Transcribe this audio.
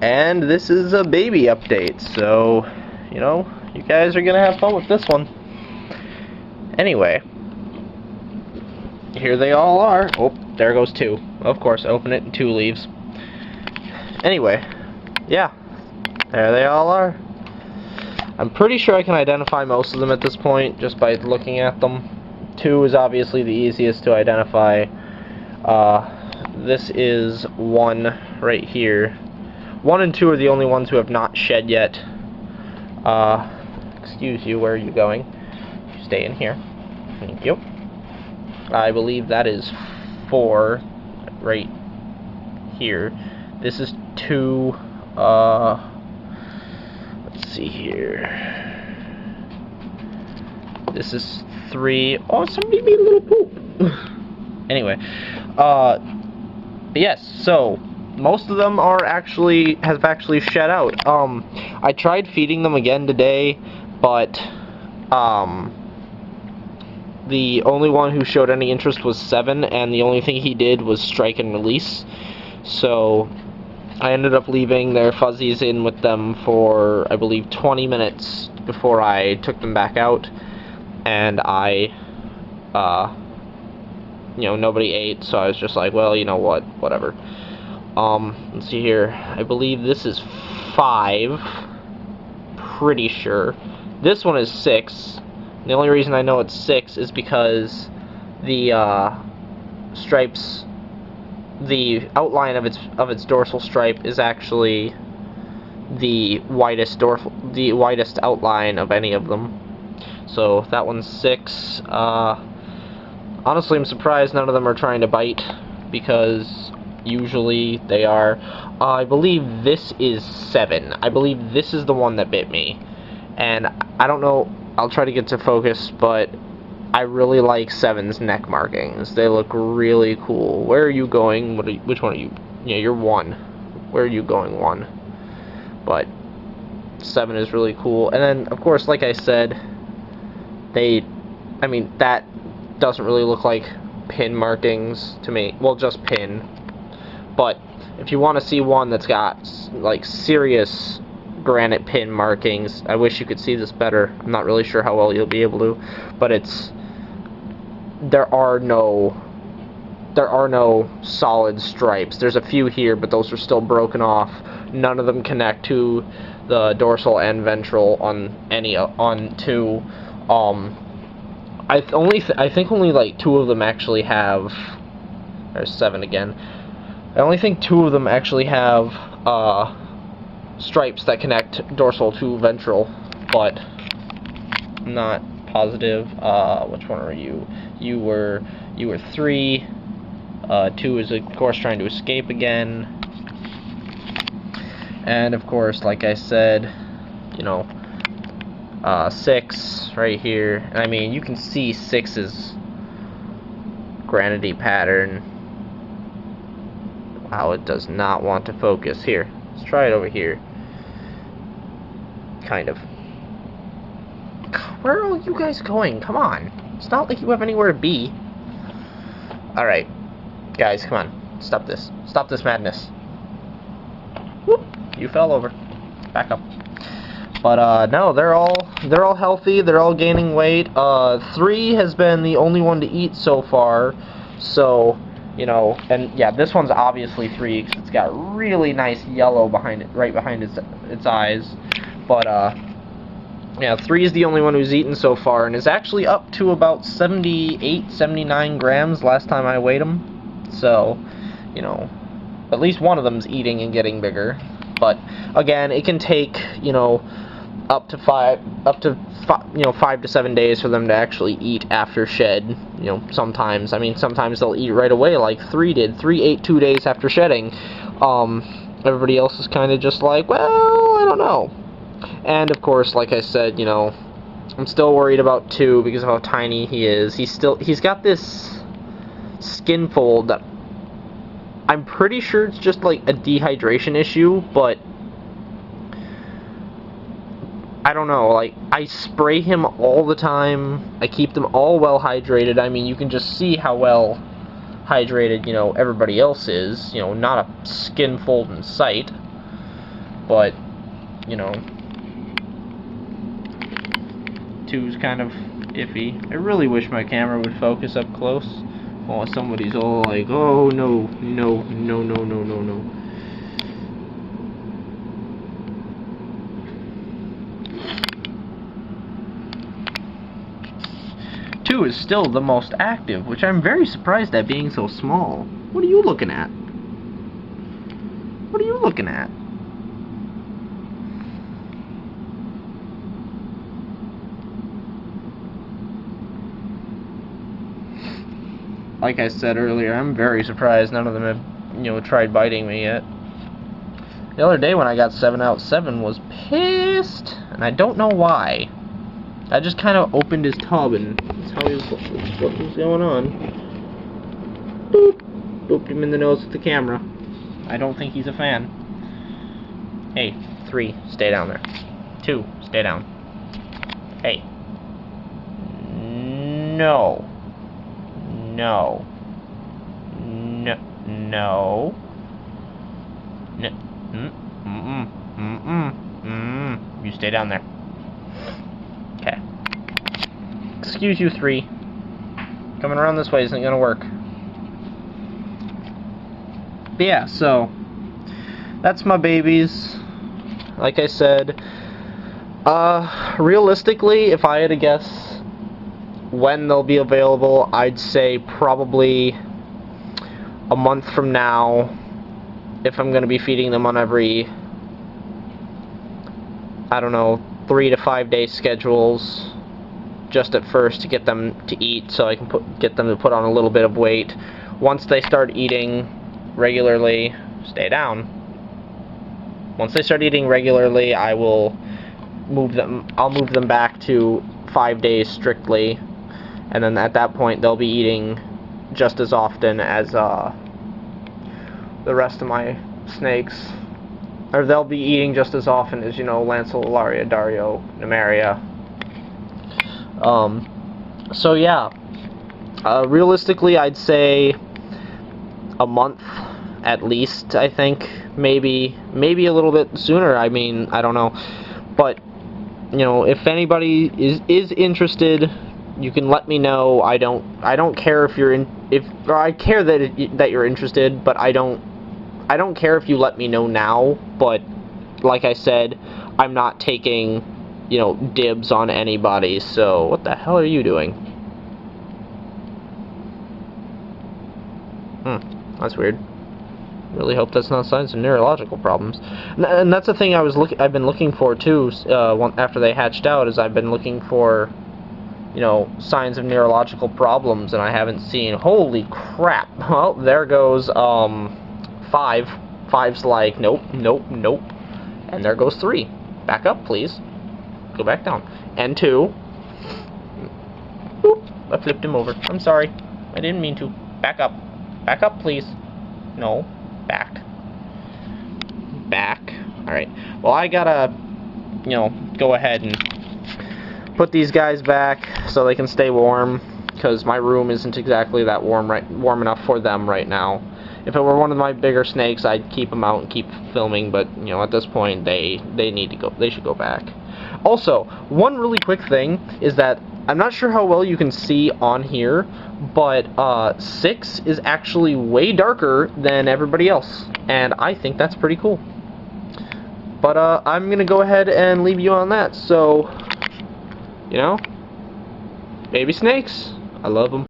and this is a baby update, so, you know, you guys are gonna have fun with this one. Anyway, here they all are. Oh, there goes two. Of course, open it and two leaves. Anyway, yeah, there they all are. I'm pretty sure I can identify most of them at this point just by looking at them. Two is obviously the easiest to identify. This is one right here. 1 and 2 are the only ones who have not shed yet. Excuse you, where are you going? Stay in here. Thank you. I believe that is 4 right here. This is 2, let's see here. This is 3. Oh, somebody made a little poop. Anyway, yes, so most of them are have actually shed out. I tried feeding them again today, but the only one who showed any interest was 7, and the only thing he did was strike and release. So I ended up leaving their fuzzies in with them for, I believe, 20 minutes before I took them back out, and you know, nobody ate, so I was just like, well, you know what, whatever. Let's see here. I believe this is 5. Pretty sure. This one is 6. The only reason I know it's 6 is because the stripes, the outline of its dorsal stripe is actually the widest outline of any of them. So that one's 6. Honestly, I'm surprised none of them are trying to bite, because usually they are. I believe this is 7. I believe this is the one that bit me. And I don't know, I'll try to get to focus, but I really like 7's neck markings. They look really cool. Where are you going? Which one are you? Yeah, you're 1. Where are you going, 1? But 7 is really cool. And then, of course, like I said, I mean, that doesn't really look like pin markings to me. Well, just pin. But if you want to see one that's got, like, serious granite pin markings, I wish you could see this better. I'm not really sure how well you'll be able to, but there are no solid stripes. There's a few here, but those are still broken off. None of them connect to the dorsal and ventral on two. I think only like 2 of them actually have. There's 7 again. I only think 2 of them actually have stripes that connect dorsal to ventral, but I'm not positive. Which one are you? You were 3. 2 is of course trying to escape again, and of course, like I said, you know, 6 right here. I mean, you can see 6's granity pattern. Wow, it does not want to focus. Here, let's try it over here. Kind of. Where are you guys going? Come on. It's not like you have anywhere to be. Alright. Guys, come on. Stop this. Stop this madness. Whoop. You fell over. Back up. But, no, they're all healthy. They're all gaining weight. 3 has been the only one to eat so far. So, you know, and yeah, this one's obviously 3 because it's got really nice yellow behind it, right behind its eyes. But, yeah, 3 is the only one who's eaten so far, and is actually up to about 78, 79 grams last time I weighed him. So, you know, at least one of them's eating and getting bigger. But again, it can take, you know, up to 5 to 7 days for them to actually eat after shed. You know, sometimes. I mean, sometimes they'll eat right away, like 3 did. 3 ate 2 days after shedding. Everybody else is kind of just like, well, I don't know. And of course, like I said, you know, I'm still worried about 2 because of how tiny he is. He's got this skin fold that I'm pretty sure it's just like a dehydration issue, but I don't know, like, I spray him all the time. I keep them all well hydrated. I mean, you can just see how well hydrated, you know, everybody else is. You know, not a skin fold in sight. but, you know, 2's kind of iffy. I really wish my camera would focus up close. Oh, somebody's all like, oh no, no, no, no, no, no, no. Two is still the most active, which I'm very surprised at being so small. What are you looking at? What are you looking at? Like I said earlier, I'm very surprised none of them have, you know, tried biting me yet. The other day when I got 7 out, 7 was pissed, and I don't know why. I just kind of opened his tub, and that's how he was, what was going on. Boop. Booped him in the nose with the camera. I don't think he's a fan. Hey, 3, stay down there. 2, stay down. Hey. No. No. No. No. You stay down there. Okay. Excuse you, 3. Coming around this way isn't gonna work. But yeah, so that's my babies. Like I said, realistically, if I had to guess when they'll be available, I'd say probably a month from now, if I'm going to be feeding them on every, I don't know, 3 to 5 day schedules, just at first to get them to eat, so I can get them to put on a little bit of weight. Once they start eating regularly, stay down. Once they start eating regularly, I'll move them back to 5 days strictly, and then at that point they'll be eating just as often as the rest of my snakes, or they'll be eating just as often as, you know, Lanceolaria, Dario, Nemaria. So yeah, realistically I'd say a month at least. I think maybe a little bit sooner. I mean, I don't know, but you know, if anybody is interested, you can let me know. I don't care if you're or I care that you're interested, but I don't care if you let me know now. But like I said, I'm not taking, you know, dibs on anybody. So what the hell are you doing? That's weird. Really hope that's not signs of neurological problems. And that's the thing I've been looking for too. After they hatched out, is I've been looking for, you know, signs of neurological problems, and I haven't seen. Holy crap! Well, there goes 5. 5's like nope, nope, nope, and there goes 3. Back up, please. Go back down. And 2. Boop! I flipped him over. I'm sorry. I didn't mean to. Back up. Back up, please. No. Back. Back. Alright. Well, I gotta, you know, go ahead and put these guys back so they can stay warm, because my room isn't exactly that warm enough for them right now. If it were one of my bigger snakes, I'd keep them out and keep filming, but, you know, at this point, they need to go. They should go back. Also, one really quick thing is that I'm not sure how well you can see on here, but 6 is actually way darker than everybody else, and I think that's pretty cool. But I'm gonna go ahead and leave you on that. So, you know, baby snakes, I love them.